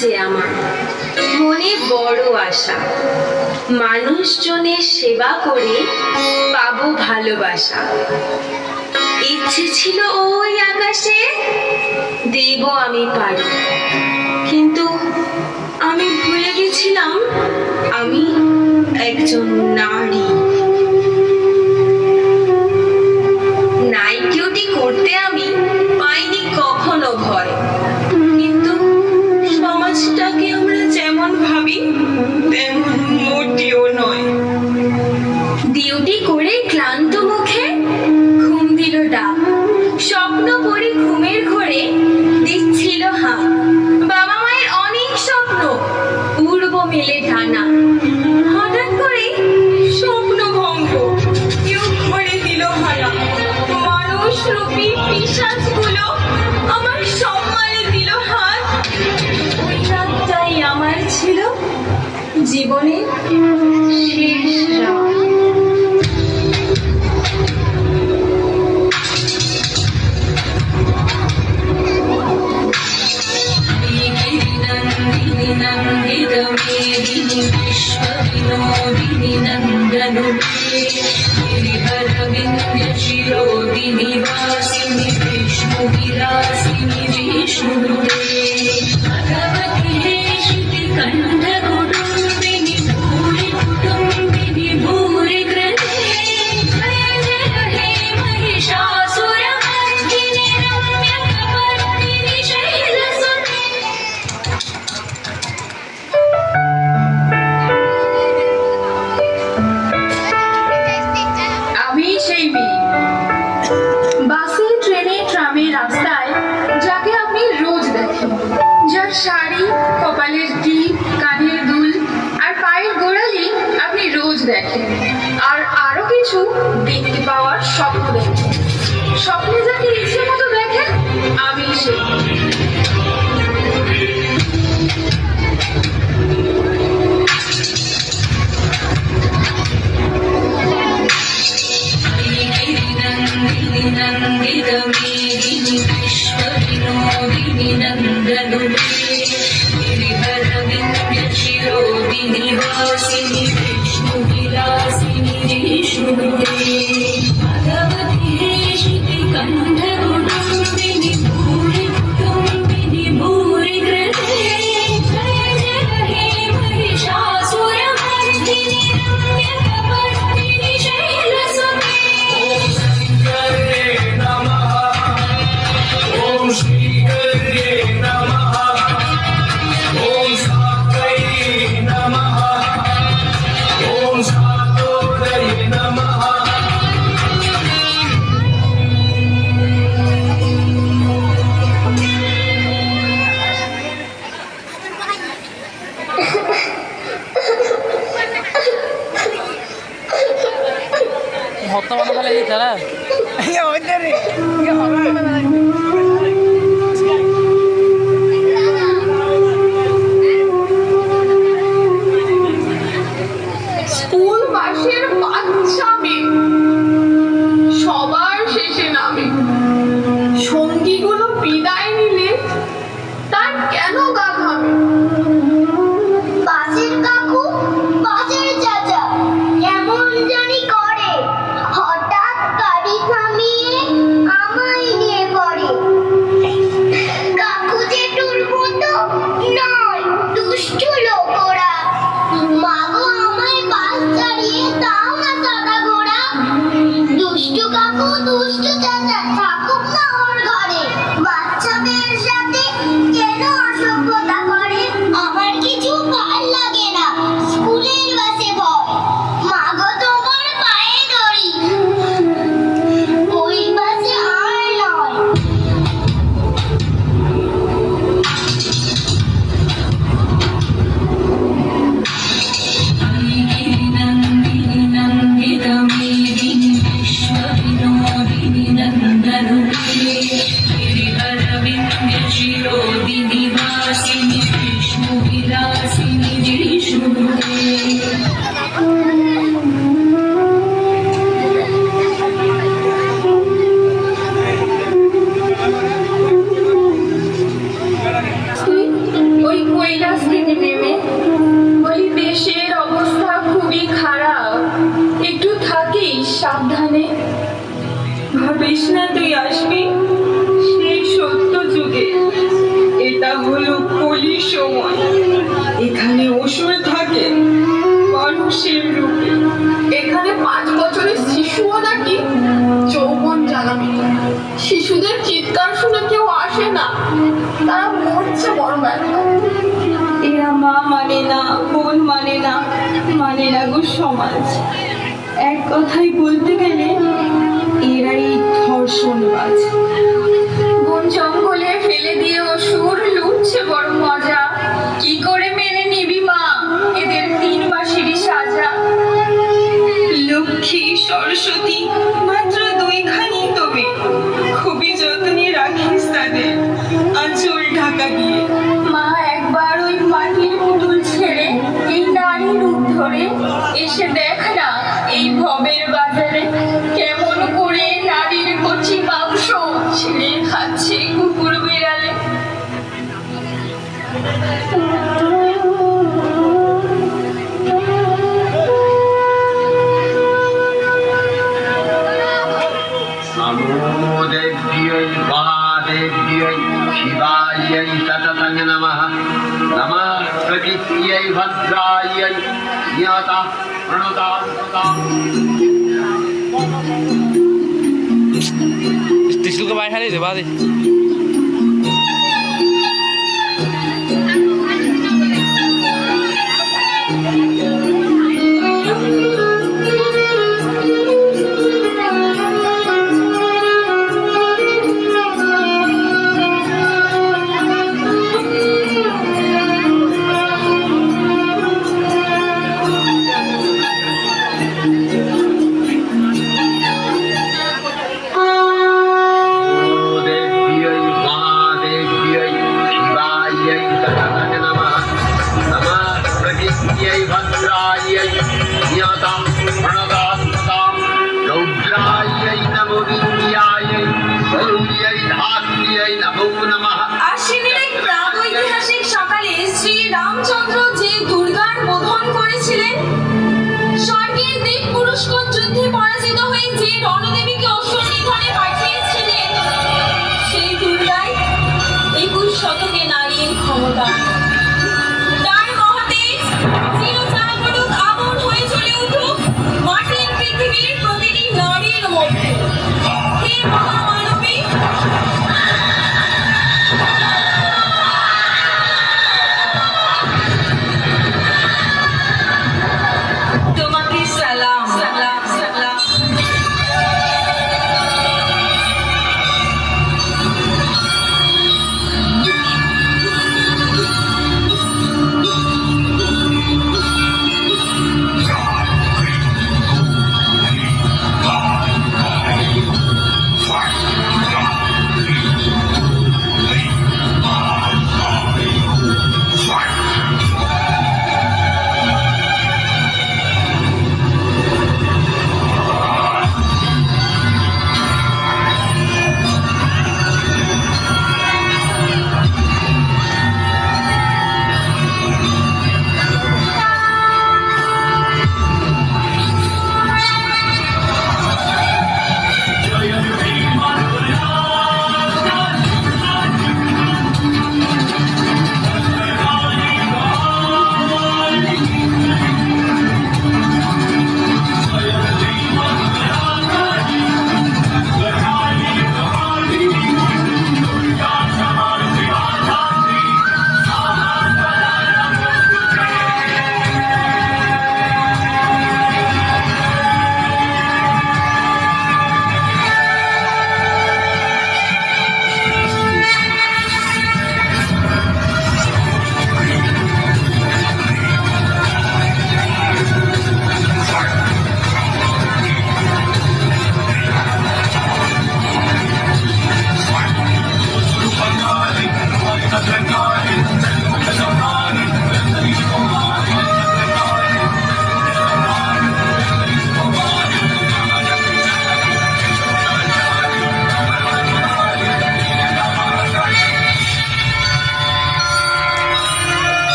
যে আমার মনে বড় আশা, মানুষজনের সেবা করে পাবো ভালোবাসা। ইচ্ছে ছিল ওই আকাশে দেব আমি পারি, কিন্তু আমি ভুলে গেছিলাম আমি একজন নারী। নাইট ডিউটি করতে আমি পাইনি কখনো ভয়, কিন্তু সমাজটাকে আমরা যেমন ভাবি তেমন মোটেও নয়। ডিউটি করে ক্লান্ত মুখে ঘুম দিল ডাক, স্বপ্ন পড়ে ঘুমের ঘোরে দিচ্ছিল হাঁক। বাবা মায়ের অনেক স্বপ্ন উড়ব মেলে ডানা, হঠাৎ করে স্বপ্ন ভঙ্গ, কেউ করে দিল হানা। মানুষ রূপী পিশাচগুলো আমার সম্মানে দিল হাত। ওই রাতটাই আমার ছিল জীবনের শেষ রাত। नन्दितमेदिनि विश्वविनोदिनि नन्दनुमे गिरिवरविन्द्यशिरोदिनि वासिनि विष्णुविलासिनि जिष्णुनुते भगवति हेशिति कण्ठकुटुम्बिनि भूरि कुटुम्बिनि भूरि कृते जय जय हे महिषासुरमर्दिनि रम्यकपर्दिनि शैलसुते। বাসে, ট্রেনে, ট্রামে, রাস্তায় যাকে আপনি রোজ দেখেন, যার শাড়ি, কপালের টিপ, কানের দুল আর পায়ের গোড়ালি আপনি রোজ দেখেন, আর আরো কিছু দেখতে পাওয়ার স্বপ্ন দেখেন। স্বপ্নে যাকে ইচ্ছে মতো দেখেন, আমি সেই। नन्दितमेदिनि विश्वविनोदिनि नन्दनुमे गिरिवरविन्द्यशिरोदिनि वासिनि विष्णुविलासिनि जिष्णुनुते भगवति हेशिति कण्ठकुटुम्बिनि भूरि कुटुम्बिनि भूरि कृते जय जय हे महिषासुरमर्दिनि रम्यकपर्दिनि शैलसुते। হত্যা মনে ফেলে দিই তারা স্কুল বাসের বাচ্চা মেয়ে সবার শেষে নামে, সঙ্গীগুলো বিদায় নিলে তার কেন গা ঘামে? বাসের কাকু, বাসের চাচা কেমন জানি করে, হঠাৎ গাড়ি থামিয়ে আমায় নিয়ে পড়ে। কাকু জেঠুর মতো নয়, দুষ্টু লোক ওরা। মাগো আমায় বাস ছাড়িয়ে দাও না সাদা ঘোড়া। দুষ্টু কাকু, দুষ্টু চাচা থাকুক না ওর ঘরে। বাচ্চা মেয়ের সাথে কেন অসভ্যতা করে? আমার কিছু ভাল লাগে না স্কুলের বাসে ভয়। মাগো তোমার পায়ে ধরি, ওই বাসে আর নয়। नन्दितमेदिनि विश्वविनोदिनि नन्दनुमे गिरिवरविन्द्यशिरोदिनि वासिनि विष्णुविलासिनि जिष्णुनुते। ওই সাবধানে। ভাবিস না তুই আসবি সেই সত্য যুগে। এটা হলো কলি সময়। এখানে অসুর থাকে মানুষের রূপে। এখানে 5 বছরের শিশুও নাকি যৌবন জ্বালাবে। শিশুদের চিৎকার শুনে কেউ আসে না, তারা মরছে বড় ব্যথা। এরা মা মানে না, বোন মানে না, মানে না গো সমাজ। এক কথায় বলতে গেলে এরাই ধর্ষণবাজ। বন জঙ্গলে ফেলে দিয়ে অসুর লুটছে বড় মজা। কি করে মেনে নিবি মা এদের 3 মাসেরই সাজা? লক্ষ্মী সরস্বতী মাত্র 2খানি তবে খুবই যত্নে রাখিস তাদের আঁচল ঢাকা দিয়ে। মা একবার ওই মাটির পুতুল ছেড়ে এই নারী রূপ ধরে এসে দেখ না এই ভবের বাজারে কেমন করে নারীর কচি মাংস ছিঁড়ে খাচ্ছে কুকুর বিড়ালে। नमो देव्यै महादेव्यै शिवायै सततं नमः। नमः प्रकृत्यै भद्रायै नियता प्रणता টিসুল কে বাইরে দে বাদে भद्रायै नियतां प्रणदात्मतां रौद्रायै नमो विद्यायै गौर्यै धात्र्यै नमो नमः। আশ্বিনের এক প্রাগৈতিহাসিক সকালে শ্রী রামচন্দ্র যে দুর্গার বোধন করেছিলেন, স্বর্গের দেব পুরুষ্কর যুদ্ধে পরাজিত হয়ে যে রণদেবীকে অসুর নিধনে পাঠিয়েছিলেন, সেই দুর্গাই 21 শতকে নারীর ক্ষমতা। তার মহাদেশ চিরচাপরুক আগুন হয়ে চলে উঠুক মাটির পৃথিবীর প্রতিটি নারীর মধ্যে। হে মহামানবী, তোমাকে সালাম।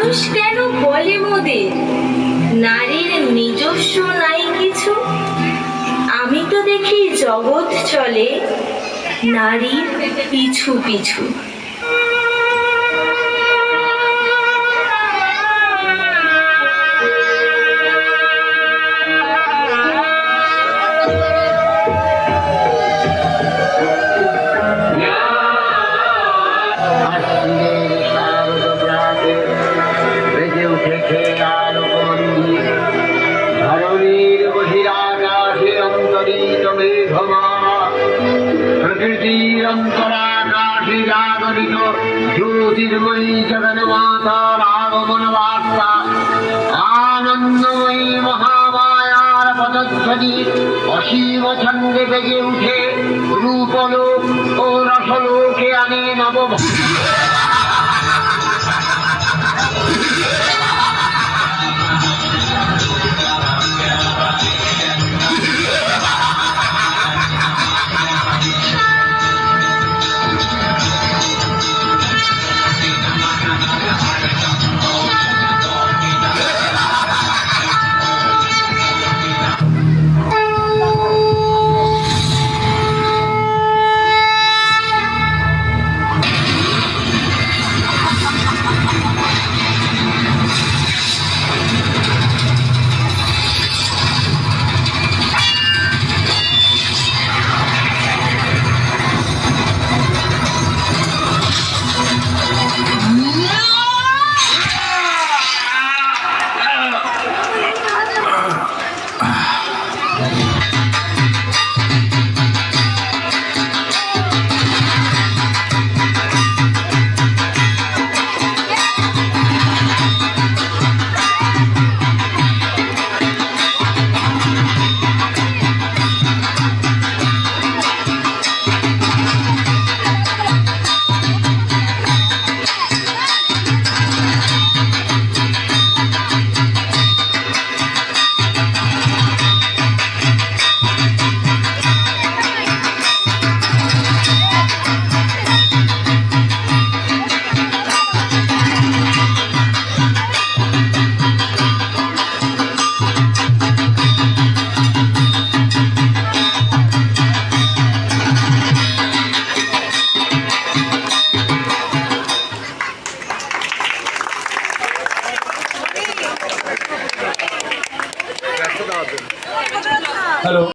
মানুষ কেন বলে মোদের নারীর নিজস্ব নাই কিছু? আমি তো দেখি জগৎ চলে নারীর পিছু পিছু। আশ্বিনের শারদ প্রাতে বেজে উঠেছে আলোকমন্দির, ধরণীর বহিরাকাশে অন্তরিত মেঘমালা, প্রকৃতির অন্তরাকাশে জাগরিত জ্যোতির্ময়ী জগন্মাতার আগমন বার্তা, আনন্দময়ী মহামায়ার পদধ্বনি অসীম ছন্দে বেজে উঠে রূপলোক ও রসলোকে আনে নব